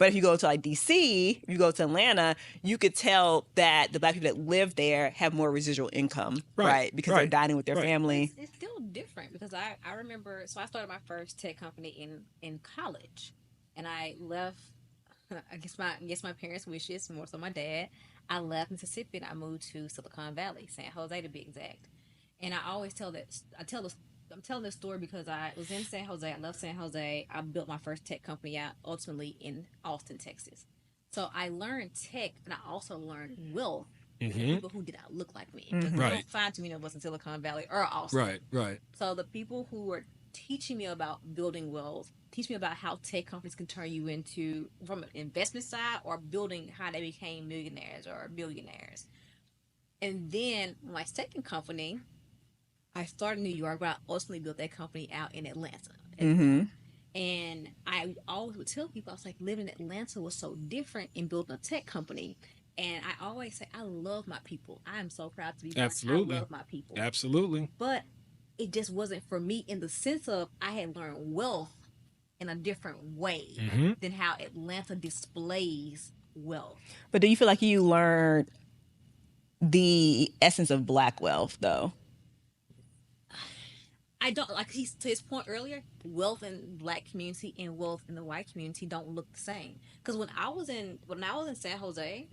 But if you go to like DC, if you go to Atlanta, you could tell that the Black people that live there have more residual income, right? Because they're dining with their family. It's still different because I remember, so I started my first tech company in college, and I left. I guess my parents' wishes, more so my dad. I left Mississippi and I moved to Silicon Valley, San Jose to be exact. And I always tell that I tell this I'm telling this story because I was in San Jose. I left San Jose. I built my first tech company out ultimately in Austin, Texas. So I learned tech, and I also learned wealth from people who did not look like me. Because you don't find too many of us in Silicon Valley or Austin. Right. So the people who were teaching me about building wealth, teach me about how tech companies can turn you into from an investment side or building how they became millionaires or billionaires. And then my second company, I started in New York, but I ultimately built that company out in Atlanta. And I always would tell people, I was like, living in Atlanta was so different in building a tech company. And I always say, I love my people. I am so proud to be black. Absolutely. I love my people. Absolutely. But it just wasn't for me in the sense of I had learned wealth in a different way than how Atlanta displays wealth. But do you feel like you learned the essence of Black wealth, though? I don't like to his point earlier. Wealth in Black community and wealth in the white community don't look the same. Because when I was in San Jose,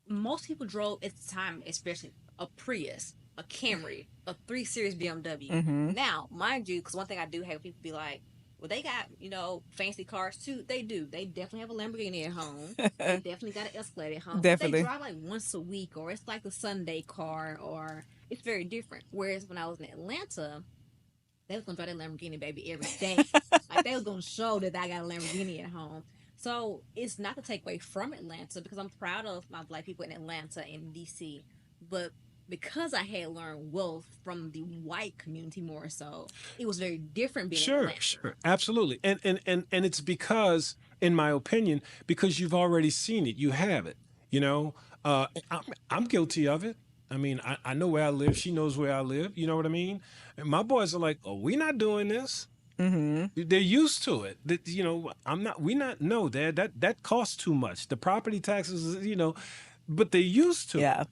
most people drove at the time, especially a Prius, a Camry, a 3 Series BMW. Now, mind you, because one thing I do have people be like, well, they got, fancy cars too. They do. They definitely have a Lamborghini at home. They definitely got an Escalade at home. But they drive like once a week, or it's like the Sunday car, or it's very different. Whereas when I was in Atlanta, they was gonna drive that Lamborghini baby every day. Like they was gonna show that I got a Lamborghini at home. So it's not to take away from Atlanta because I'm proud of my Black people in Atlanta and DC, but because I had learned wealth from the white community more so, it was very different being in Atlanta. Sure, absolutely. And it's because, in my opinion, because you've already seen it, you have it. You know, I'm guilty of it. I mean, I know where I live. She knows where I live. You know what I mean? And my boys are like, "Oh, we're not doing this." They're used to it. That I'm not. We not. No, Dad. That costs too much. The property taxes. But they're used to it. Yeah.